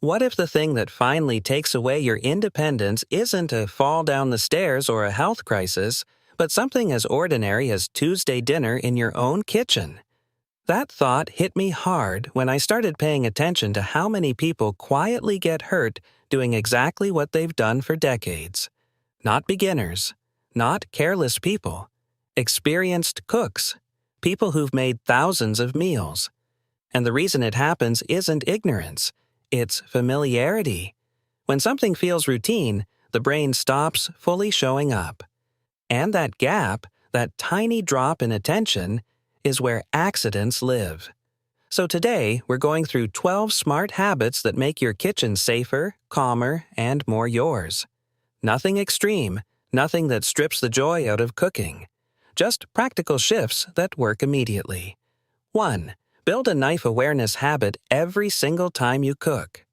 What if the thing that finally takes away your independence isn't a fall down the stairs or a health crisis, but something as ordinary as Tuesday dinner in your own kitchen? That thought hit me hard when I started paying attention to how many people quietly get hurt doing exactly what they've done for decades. Not beginners, not careless people, experienced cooks, people who've made thousands of meals. And the reason it happens isn't ignorance, it's familiarity. When something feels routine, the brain stops fully showing up. And that gap, that tiny drop in attention, is where accidents live. So today, we're going through 12 smart habits that make your kitchen safer, calmer, and more yours. Nothing extreme, nothing that strips the joy out of cooking. Just practical shifts that work immediately. 1. Build a knife awareness habit every single time you cook.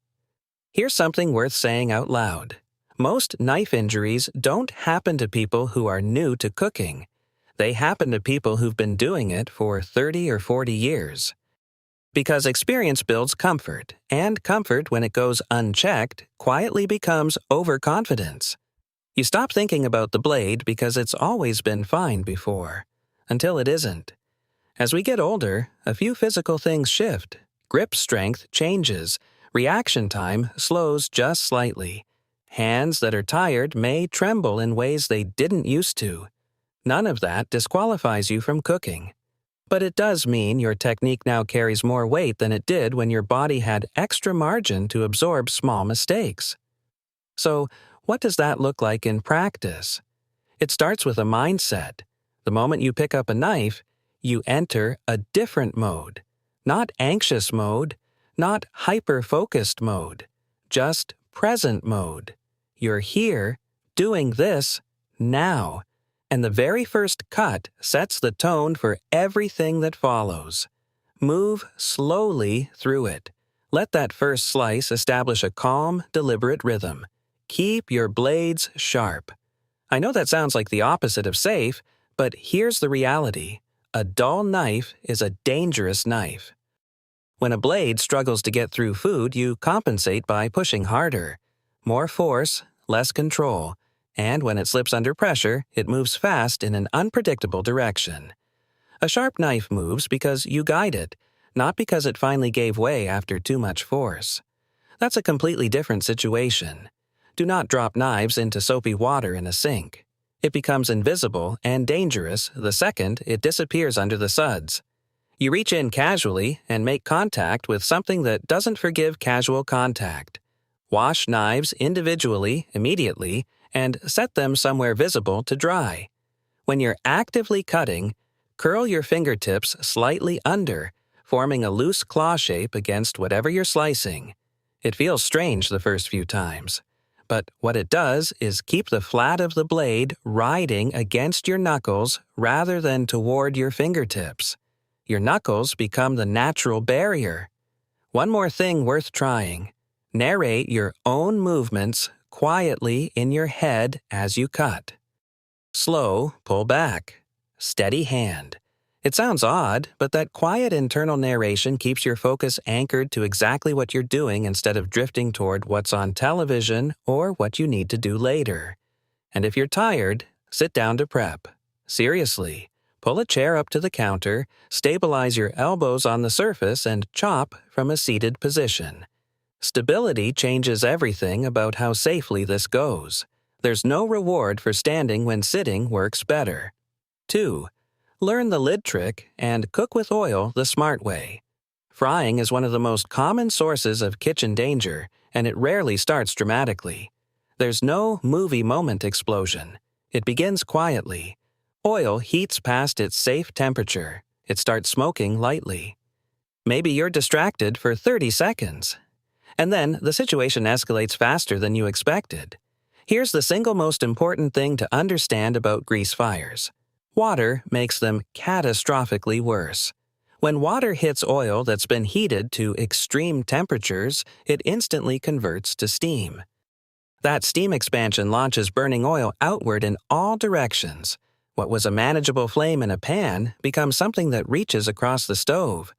Here's something worth saying out loud. Most knife injuries don't happen to people who are new to cooking. They happen to people who've been doing it for 30 or 40 years. Because experience builds comfort, and comfort, when it goes unchecked, quietly becomes overconfidence. You stop thinking about the blade because it's always been fine before, until it isn't. As we get older, a few physical things shift. Grip strength changes. Reaction time slows just slightly. Hands that are tired may tremble in ways they didn't used to. None of that disqualifies you from cooking. But it does mean your technique now carries more weight than it did when your body had extra margin to absorb small mistakes. So, what does that look like in practice? It starts with a mindset. The moment you pick up a knife, you enter a different mode. Not anxious mode, not hyper-focused mode, just present mode. You're here, doing this, now. And the very first cut sets the tone for everything that follows. Move slowly through it. Let that first slice establish a calm, deliberate rhythm. Keep your blades sharp. I know that sounds like the opposite of safe, but here's the reality. A dull knife is a dangerous knife. When a blade struggles to get through food, you compensate by pushing harder. More force, less control. And when it slips under pressure, it moves fast in an unpredictable direction. A sharp knife moves because you guide it, not because it finally gave way after too much force. That's a completely different situation. Do not drop knives into soapy water in a sink. It becomes invisible and dangerous the second it disappears under the suds. You reach in casually and make contact with something that doesn't forgive casual contact. Wash knives individually, immediately, and set them somewhere visible to dry. When you're actively cutting, curl your fingertips slightly under, forming a loose claw shape against whatever you're slicing. It feels strange the first few times. But what it does is keep the flat of the blade riding against your knuckles rather than toward your fingertips. Your knuckles become the natural barrier. One more thing worth trying. Narrate your own movements quietly in your head as you cut. Slow, pull back. Steady hand. It sounds odd, but that quiet internal narration keeps your focus anchored to exactly what you're doing instead of drifting toward what's on television or what you need to do later. And if you're tired, sit down to prep. Seriously, pull a chair up to the counter, stabilize your elbows on the surface, and chop from a seated position. Stability changes everything about how safely this goes. There's no reward for standing when sitting works better. 2. Learn the lid trick and cook with oil the smart way. Frying is one of the most common sources of kitchen danger, and it rarely starts dramatically. There's no movie moment explosion. It begins quietly. Oil heats past its safe temperature. It starts smoking lightly. Maybe you're distracted for 30 seconds. And then the situation escalates faster than you expected. Here's the single most important thing to understand about grease fires. Water makes them catastrophically worse. When water hits oil that's been heated to extreme temperatures, it instantly converts to steam. That steam expansion launches burning oil outward in all directions. What was a manageable flame in a pan becomes something that reaches across the stove.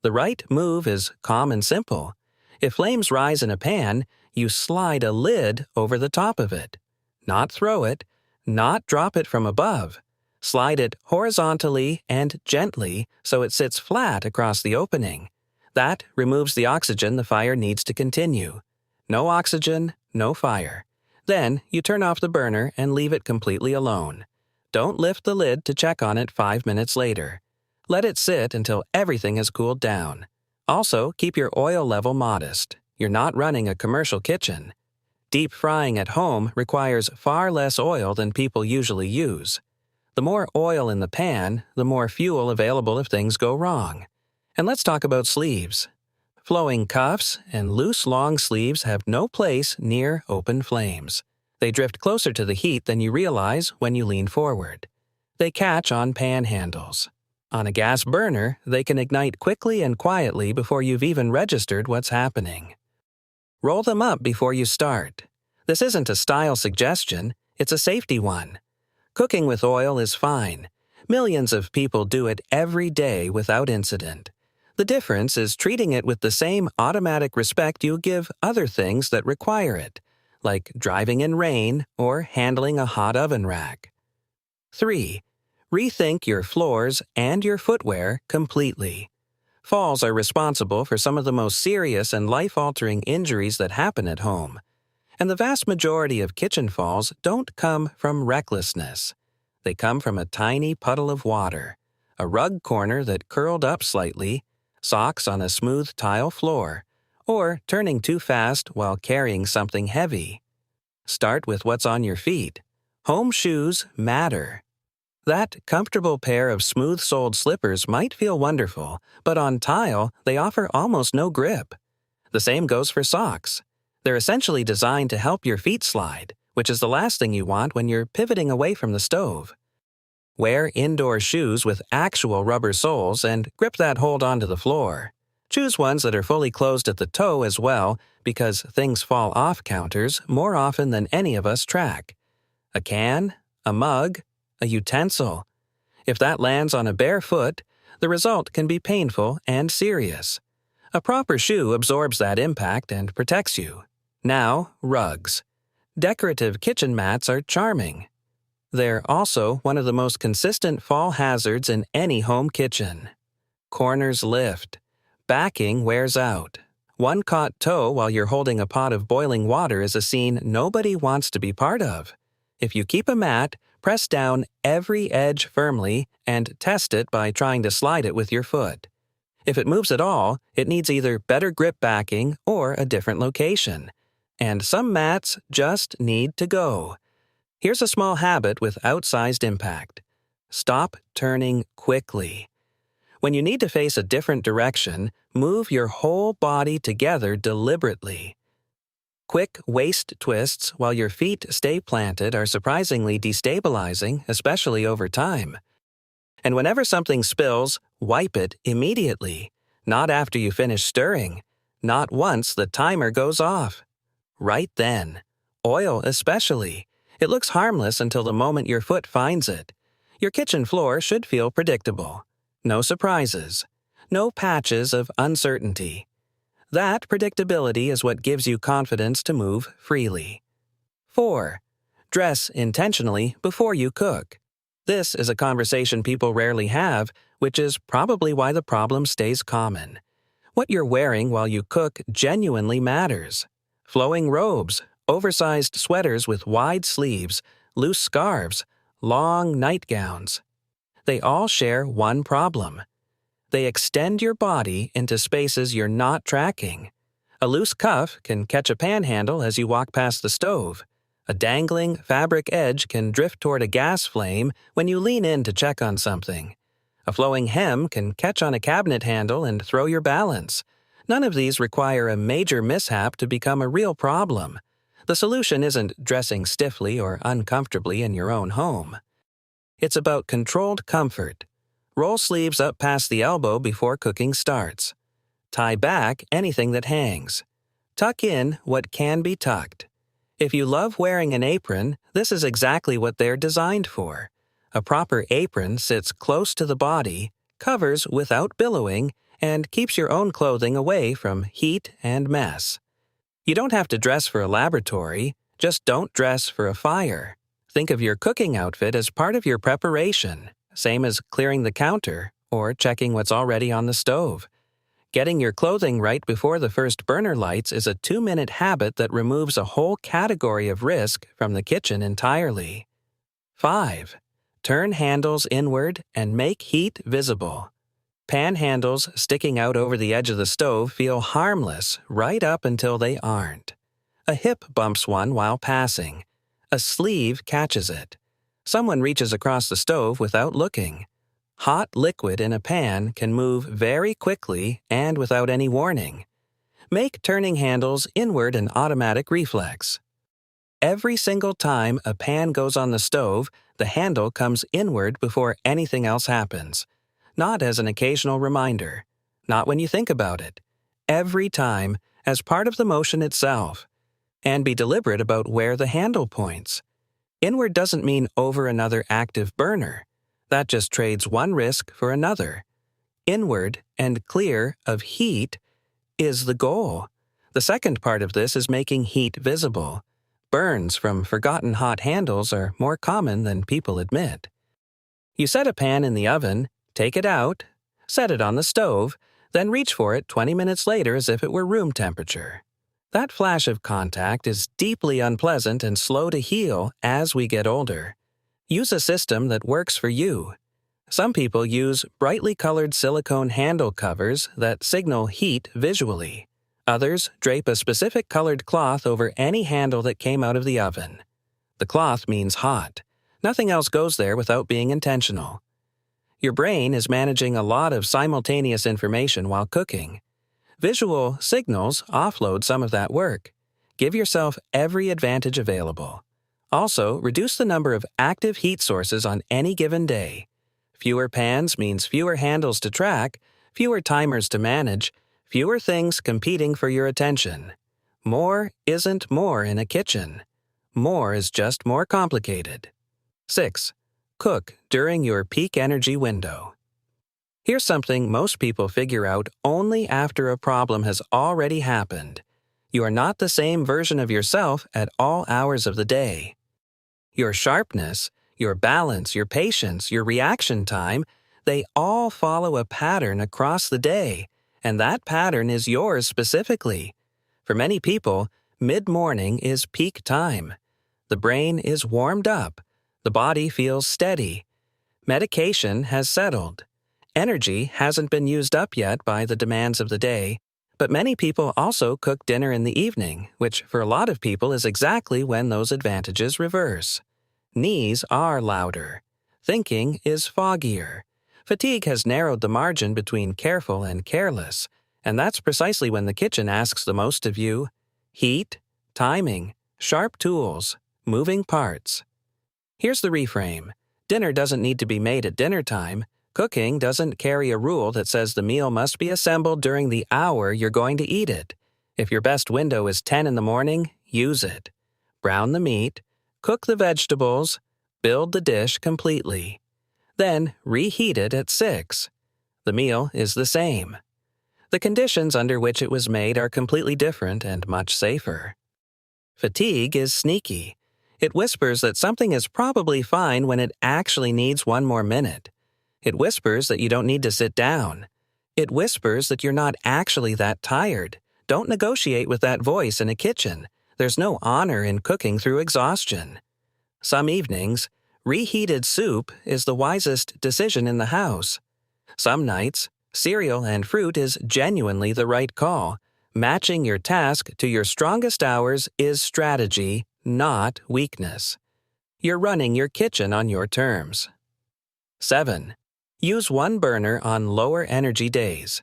The right move is calm and simple. If flames rise in a pan, you slide a lid over the top of it. Not throw it, not drop it from above. Slide it horizontally and gently so it sits flat across the opening. That removes the oxygen the fire needs to continue. No oxygen, no fire. Then you turn off the burner and leave it completely alone. Don't lift the lid to check on it 5 minutes later. Let it sit until everything has cooled down. Also, keep your oil level modest. You're not running a commercial kitchen. Deep frying at home requires far less oil than people usually use. The more oil in the pan, the more fuel available if things go wrong. And let's talk about sleeves. Flowing cuffs and loose long sleeves have no place near open flames. They drift closer to the heat than you realize when you lean forward. They catch on pan handles. On a gas burner, they can ignite quickly and quietly before you've even registered what's happening. Roll them up before you start. This isn't a style suggestion, it's a safety one. Cooking with oil is fine. Millions of people do it every day without incident. The difference is treating it with the same automatic respect you give other things that require it, like driving in rain or handling a hot oven rack. 3. Rethink your floors and your footwear completely. Falls are responsible for some of the most serious and life-altering injuries that happen at home. And the vast majority of kitchen falls don't come from recklessness. They come from a tiny puddle of water, a rug corner that curled up slightly, socks on a smooth tile floor, or turning too fast while carrying something heavy. Start with what's on your feet. Home shoes matter. That comfortable pair of smooth-soled slippers might feel wonderful, but on tile, they offer almost no grip. The same goes for socks. They're essentially designed to help your feet slide, which is the last thing you want when you're pivoting away from the stove. Wear indoor shoes with actual rubber soles and grip that hold onto the floor. Choose ones that are fully closed at the toe as well, because things fall off counters more often than any of us track. A can, a mug, a utensil. If that lands on a bare foot, the result can be painful and serious. A proper shoe absorbs that impact and protects you. Now, rugs. Decorative kitchen mats are charming. They're also one of the most consistent fall hazards in any home kitchen. Corners lift. Backing wears out. One caught toe while you're holding a pot of boiling water is a scene nobody wants to be part of. If you keep a mat, press down every edge firmly and test it by trying to slide it with your foot. If it moves at all, it needs either better grip backing or a different location. And some mats just need to go. Here's a small habit with outsized impact. Stop turning quickly. When you need to face a different direction, move your whole body together deliberately. Quick waist twists while your feet stay planted are surprisingly destabilizing, especially over time. And whenever something spills, wipe it immediately. Not after you finish stirring. Not once the timer goes off. Right then. Oil especially. It looks harmless until the moment your foot finds it. Your kitchen floor should feel predictable. No surprises. No patches of uncertainty. That predictability is what gives you confidence to move freely. 4. Dress intentionally before you cook. This is a conversation people rarely have, which is probably why the problem stays common. What you're wearing while you cook genuinely matters. Flowing robes, oversized sweaters with wide sleeves, loose scarves, long nightgowns. They all share one problem. They extend your body into spaces you're not tracking. A loose cuff can catch a pan handle as you walk past the stove. A dangling fabric edge can drift toward a gas flame when you lean in to check on something. A flowing hem can catch on a cabinet handle and throw your balance. None of these require a major mishap to become a real problem. The solution isn't dressing stiffly or uncomfortably in your own home. It's about controlled comfort. Roll sleeves up past the elbow before cooking starts. Tie back anything that hangs. Tuck in what can be tucked. If you love wearing an apron, this is exactly what they're designed for. A proper apron sits close to the body, covers without billowing, and keeps your own clothing away from heat and mess. You don't have to dress for a laboratory, just don't dress for a fire. Think of your cooking outfit as part of your preparation, same as clearing the counter or checking what's already on the stove. Getting your clothing right before the first burner lights is a 2-minute habit that removes a whole category of risk from the kitchen entirely. 5. Turn handles inward and make heat visible. Pan handles sticking out over the edge of the stove feel harmless right up until they aren't. A hip bumps one while passing. A sleeve catches it. Someone reaches across the stove without looking. Hot liquid in a pan can move very quickly and without any warning. Make turning handles inward an automatic reflex. Every single time a pan goes on the stove, the handle comes inward before anything else happens. Not as an occasional reminder. Not when you think about it. Every time, as part of the motion itself. And be deliberate about where the handle points. Inward doesn't mean over another active burner. That just trades one risk for another. Inward and clear of heat is the goal. The second part of this is making heat visible. Burns from forgotten hot handles are more common than people admit. You set a pan in the oven, take it out, set it on the stove, then reach for it 20 minutes later as if it were room temperature. That flash of contact is deeply unpleasant and slow to heal as we get older. Use a system that works for you. Some people use brightly colored silicone handle covers that signal heat visually. Others drape a specific colored cloth over any handle that came out of the oven. The cloth means hot. Nothing else goes there without being intentional. Your brain is managing a lot of simultaneous information while cooking. Visual signals offload some of that work. Give yourself every advantage available. Also, reduce the number of active heat sources on any given day. Fewer pans means fewer handles to track, fewer timers to manage, fewer things competing for your attention. More isn't more in a kitchen. More is just more complicated. 6. Cook during your peak energy window. Here's something most people figure out only after a problem has already happened. You are not the same version of yourself at all hours of the day. Your sharpness, your balance, your patience, your reaction time, they all follow a pattern across the day, and that pattern is yours specifically. For many people, mid-morning is peak time. The brain is warmed up. The body feels steady. Medication has settled. Energy hasn't been used up yet by the demands of the day, but many people also cook dinner in the evening, which for a lot of people is exactly when those advantages reverse. Knees are louder. Thinking is foggier. Fatigue has narrowed the margin between careful and careless, and that's precisely when the kitchen asks the most of you. Heat, timing, sharp tools, moving parts. Here's the reframe. Dinner doesn't need to be made at dinner time. Cooking doesn't carry a rule that says the meal must be assembled during the hour you're going to eat it. If your best window is 10 in the morning, use it. Brown the meat, cook the vegetables, build the dish completely. Then reheat it at 6. The meal is the same. The conditions under which it was made are completely different and much safer. Fatigue is sneaky. It whispers that something is probably fine when it actually needs one more minute. It whispers that you don't need to sit down. It whispers that you're not actually that tired. Don't negotiate with that voice in a kitchen. There's no honor in cooking through exhaustion. Some evenings, reheated soup is the wisest decision in the house. Some nights, cereal and fruit is genuinely the right call. Matching your task to your strongest hours is strategy, not weakness. You're running your kitchen on your terms. 7. Use one burner on lower energy days.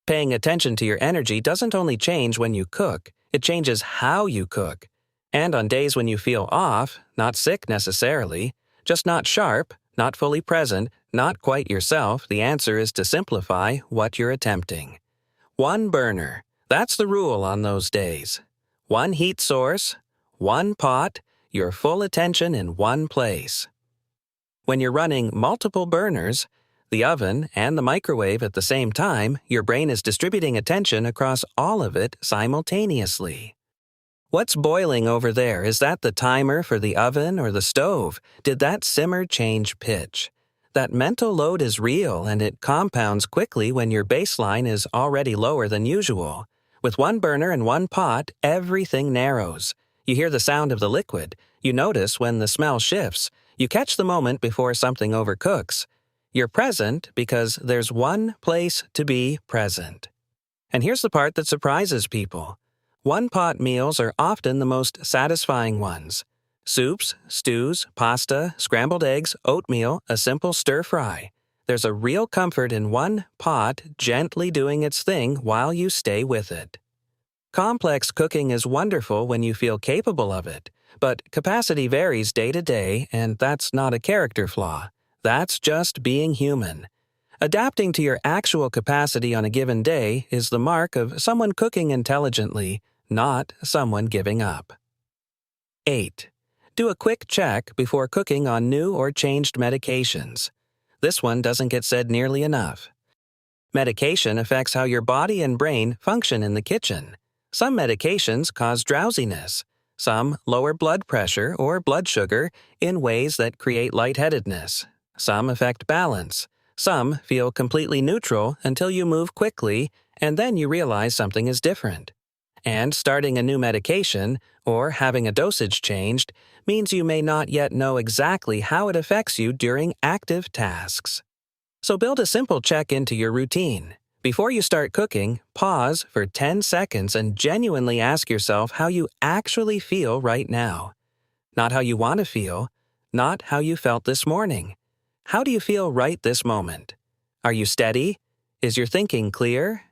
Paying attention to your energy doesn't only change when you cook, it changes how you cook. And on days when you feel off, not sick necessarily, just not sharp, not fully present, not quite yourself, the answer is to simplify what you're attempting. One burner. That's the rule on those days. One heat source, one pot, your full attention in one place. When you're running multiple burners, the oven, and the microwave at the same time, your brain is distributing attention across all of it simultaneously. What's boiling over there? Is that the timer for the oven or the stove? Did that simmer change pitch? That mental load is real, and it compounds quickly when your baseline is already lower than usual. With one burner and one pot, everything narrows. You hear the sound of the liquid. You notice when the smell shifts. You catch the moment before something overcooks. You're present because there's one place to be present. And here's the part that surprises people. One-pot meals are often the most satisfying ones. Soups, stews, pasta, scrambled eggs, oatmeal, a simple stir-fry. There's a real comfort in one pot gently doing its thing while you stay with it. Complex cooking is wonderful when you feel capable of it, but capacity varies day to day, and that's not a character flaw. That's just being human. Adapting to your actual capacity on a given day is the mark of someone cooking intelligently, not someone giving up. 8. Do a quick check before cooking on new or changed medications. This one doesn't get said nearly enough. Medication affects how your body and brain function in the kitchen. Some medications cause drowsiness. Some lower blood pressure or blood sugar in ways that create lightheadedness. Some affect balance. Some feel completely neutral until you move quickly, and then you realize something is different. And starting a new medication, or having a dosage changed, means you may not yet know exactly how it affects you during active tasks. So build a simple check into your routine. Before you start cooking, pause for 10 seconds and genuinely ask yourself how you actually feel right now. Not how you want to feel, not how you felt this morning. How do you feel right this moment? Are you steady? Is your thinking clear?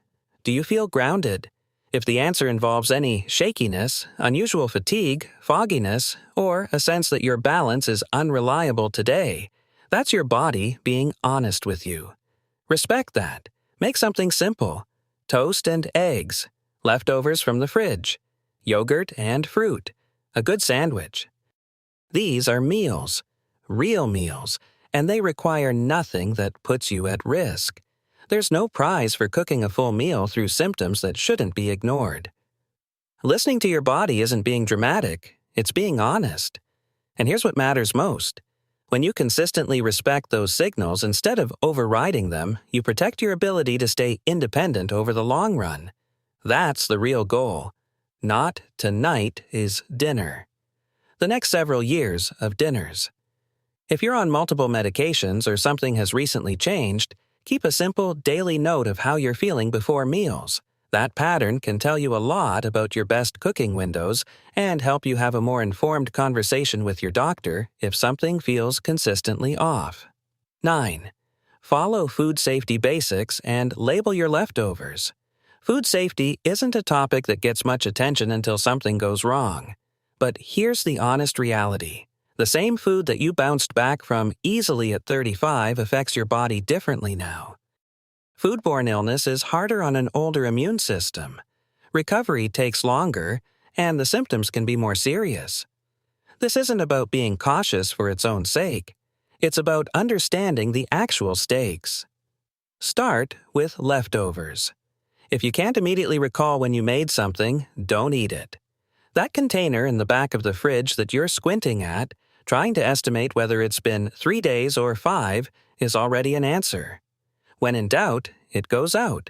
Do you feel grounded? If the answer involves any shakiness, unusual fatigue, fogginess, or a sense that your balance is unreliable today, that's your body being honest with you. Respect that. Make something simple. Toast and eggs, leftovers from the fridge, yogurt and fruit, a good sandwich. These are meals, real meals, and they require nothing that puts you at risk. There's no prize for cooking a full meal through symptoms that shouldn't be ignored. Listening to your body isn't being dramatic, it's being honest. And here's what matters most. When you consistently respect those signals instead of overriding them, you protect your ability to stay independent over the long run. That's the real goal. Not tonight is dinner. The next several years of dinners. If you're on multiple medications or something has recently changed, keep a simple daily note of how you're feeling before meals. That pattern can tell you a lot about your best cooking windows and help you have a more informed conversation with your doctor if something feels consistently off. 9. Follow food safety basics and label your leftovers. Food safety isn't a topic that gets much attention until something goes wrong. But here's the honest reality. The same food that you bounced back from easily at 35 affects your body differently now. Foodborne illness is harder on an older immune system. Recovery takes longer, and the symptoms can be more serious. This isn't about being cautious for its own sake. It's about understanding the actual stakes. Start with leftovers. If you can't immediately recall when you made something, don't eat it. That container in the back of the fridge that you're squinting at, trying to estimate whether it's been 3 days or 5, is already an answer. When in doubt, it goes out.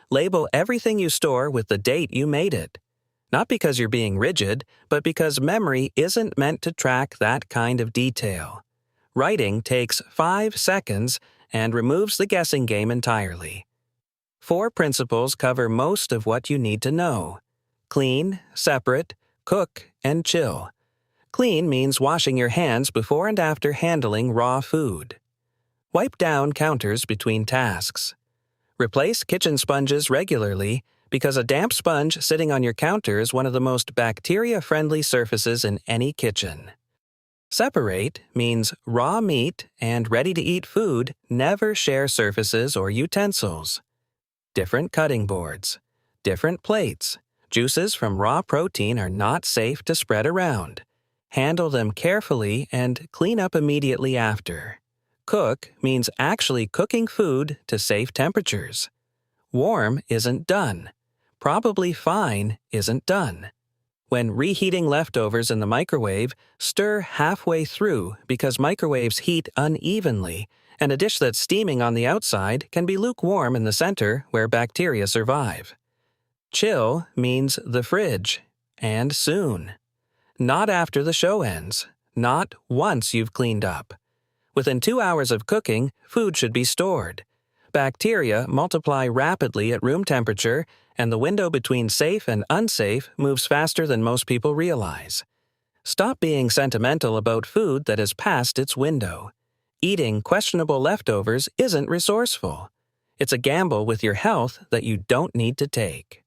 Label everything you store with the date you made it. Not because you're being rigid, but because memory isn't meant to track that kind of detail. Writing takes 5 seconds and removes the guessing game entirely. 4 principles cover most of what you need to know. Clean, separate, cook, and chill. Clean means washing your hands before and after handling raw food. Wipe down counters between tasks. Replace kitchen sponges regularly because a damp sponge sitting on your counter is one of the most bacteria-friendly surfaces in any kitchen. Separate means raw meat and ready-to-eat food never share surfaces or utensils. Different cutting boards. Different plates. Juices from raw protein are not safe to spread around. Handle them carefully and clean up immediately after. cook means actually cooking food to safe temperatures. Warm isn't done. Probably fine isn't done. When reheating leftovers in the microwave, stir halfway through because microwaves heat unevenly, and a dish that's steaming on the outside can be lukewarm in the center where bacteria survive. Chill means the fridge, and soon. Not after the show ends. Not once you've cleaned up. Within 2 hours of cooking, food should be stored. Bacteria multiply rapidly at room temperature, and the window between safe and unsafe moves faster than most people realize. Stop being sentimental about food that has passed its window. Eating questionable leftovers isn't resourceful. It's a gamble with your health that you don't need to take.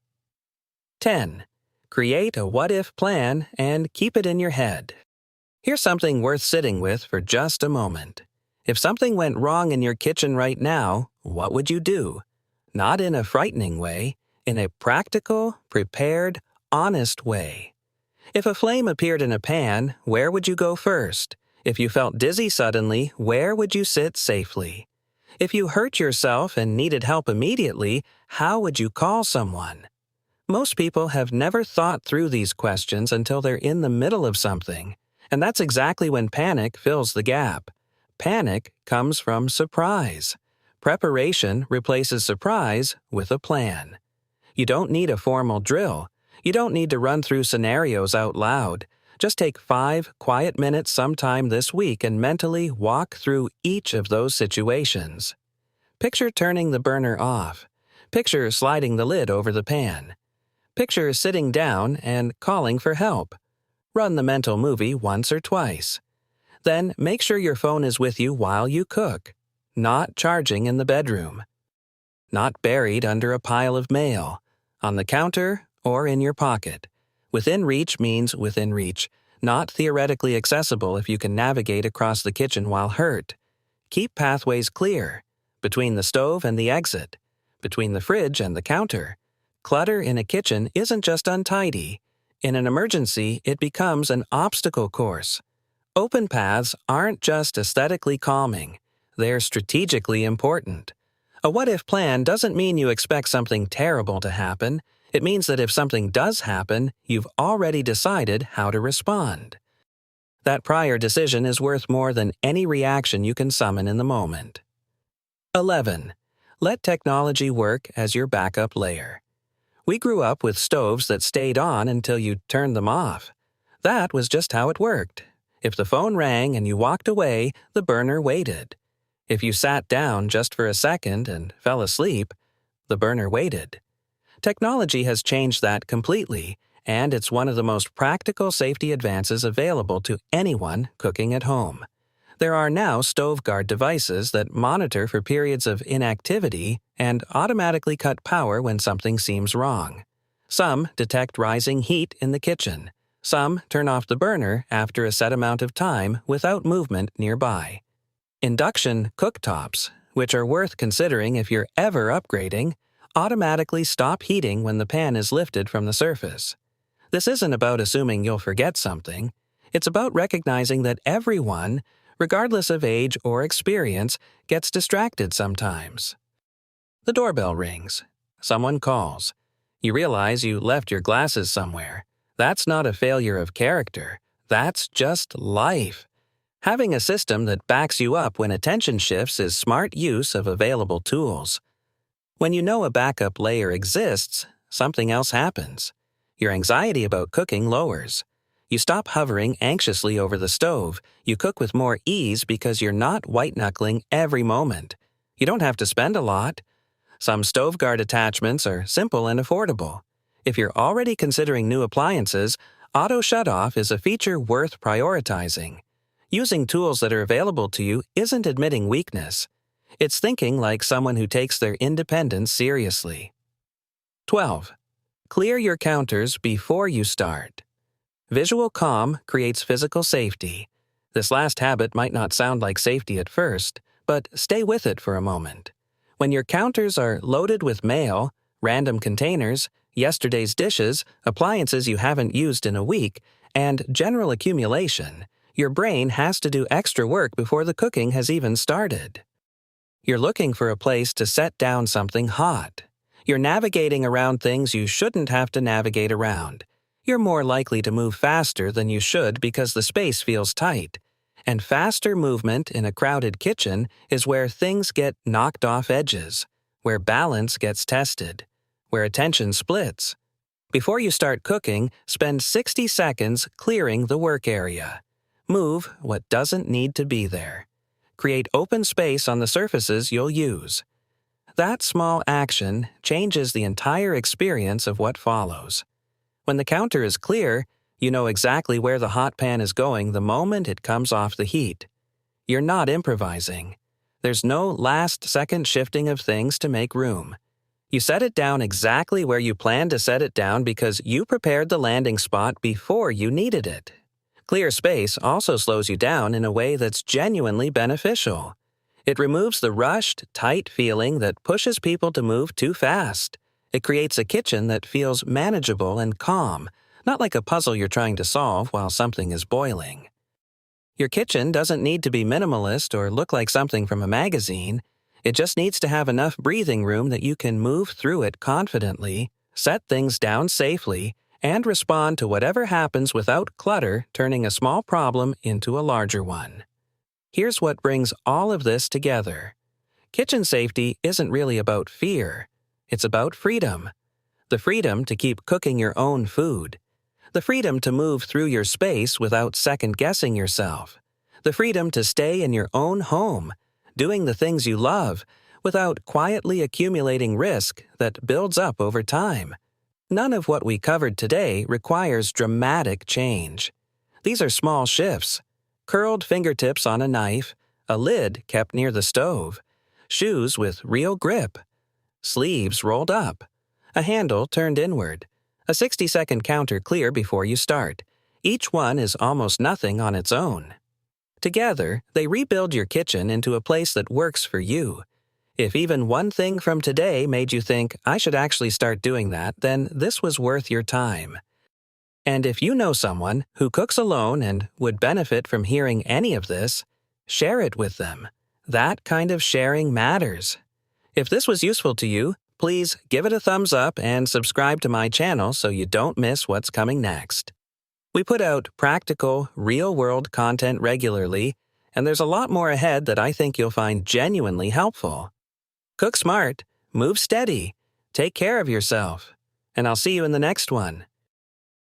10. Create a what-if plan and keep it in your head. Here's something worth sitting with for just a moment. If something went wrong in your kitchen right now, what would you do? Not in a frightening way, in a practical, prepared, honest way. If a flame appeared in a pan, where would you go first? If you felt dizzy suddenly, where would you sit safely? If you hurt yourself and needed help immediately, how would you call someone? Most people have never thought through these questions until they're in the middle of something, and that's exactly when panic fills the gap. Panic comes from surprise. Preparation replaces surprise with a plan. You don't need a formal drill. You don't need to run through scenarios out loud. Just take 5 quiet minutes sometime this week and mentally walk through each of those situations. Picture turning the burner off. Picture sliding the lid over the pan. Picture sitting down and calling for help. Run the mental movie once or twice. Then make sure your phone is with you while you cook. Not charging in the bedroom. Not buried under a pile of mail. On the counter or in your pocket. Within reach means within reach, not theoretically accessible if you can navigate across the kitchen while hurt. Keep pathways clear. Between the stove and the exit. Between the fridge and the counter. Clutter in a kitchen isn't just untidy. In an emergency, it becomes an obstacle course. Open paths aren't just aesthetically calming. They're strategically important. A what-if plan doesn't mean you expect something terrible to happen. It means that if something does happen, you've already decided how to respond. That prior decision is worth more than any reaction you can summon in the moment. 11. Let technology work as your backup layer. We grew up with stoves that stayed on until you turned them off. That was just how it worked. If the phone rang and you walked away, the burner waited. If you sat down just for a second and fell asleep, the burner waited. Technology has changed that completely, and it's one of the most practical safety advances available to anyone cooking at home. There are now stove guard devices that monitor for periods of inactivity and automatically cut power when something seems wrong. Some detect rising heat in the kitchen. Some turn off the burner after a set amount of time without movement nearby. Induction cooktops, which are worth considering if you're ever upgrading, automatically stop heating when the pan is lifted from the surface. This isn't about assuming you'll forget something. It's about recognizing that everyone, regardless of age or experience, gets distracted sometimes. The doorbell rings. Someone calls. You realize you left your glasses somewhere. That's not a failure of character. That's just life. Having a system that backs you up when attention shifts is smart use of available tools. When you know a backup layer exists, something else happens. Your anxiety about cooking lowers. You stop hovering anxiously over the stove. You cook with more ease because you're not white-knuckling every moment. You don't have to spend a lot. Some stove guard attachments are simple and affordable. If you're already considering new appliances, auto shutoff is a feature worth prioritizing. Using tools that are available to you isn't admitting weakness. It's thinking like someone who takes their independence seriously. 12. Clear your counters before you start. Visual calm creates physical safety. This last habit might not sound like safety at first, but stay with it for a moment. When your counters are loaded with mail, random containers, yesterday's dishes, appliances you haven't used in a week, and general accumulation, Your brain has to do extra work before the cooking has even started. You're looking for a place to set down something hot. You're navigating around things you shouldn't have to navigate around. You're more likely to move faster than you should because the space feels tight. And faster movement in a crowded kitchen is where things get knocked off edges, where balance gets tested, where attention splits. Before you start cooking, spend 60 seconds clearing the work area. Move what doesn't need to be there. Create open space on the surfaces you'll use. That small action changes the entire experience of what follows. When the counter is clear, you know exactly where the hot pan is going the moment it comes off the heat. You're not improvising. There's no last-second shifting of things to make room. You set it down exactly where you planned to set it down because you prepared the landing spot before you needed it. Clear space also slows you down in a way that's genuinely beneficial. It removes the rushed, tight feeling that pushes people to move too fast. It creates a kitchen that feels manageable and calm, not like a puzzle you're trying to solve while something is boiling. Your kitchen doesn't need to be minimalist or look like something from a magazine. It just needs to have enough breathing room that you can move through it confidently, set things down safely, and respond to whatever happens without clutter turning a small problem into a larger one. Here's what brings all of this together. Kitchen safety isn't really about fear. It's about freedom. The freedom to keep cooking your own food. The freedom to move through your space without second-guessing yourself. The freedom to stay in your own home, doing the things you love, without quietly accumulating risk that builds up over time. None of what we covered today requires dramatic change. These are small shifts. Curled fingertips on a knife, a lid kept near the stove, shoes with real grip, sleeves rolled up, a handle turned inward, a 60-second counter clear before you start. Each one is almost nothing on its own. Together, they rebuild your kitchen into a place that works for you. If even one thing from today made you think, I should actually start doing that, then this was worth your time. And if you know someone who cooks alone and would benefit from hearing any of this, share it with them. That kind of sharing matters. If this was useful to you, please give it a thumbs up and subscribe to my channel so you don't miss what's coming next. We put out practical, real-world content regularly, and there's a lot more ahead that I think you'll find genuinely helpful. Cook smart, move steady, take care of yourself, and I'll see you in the next one.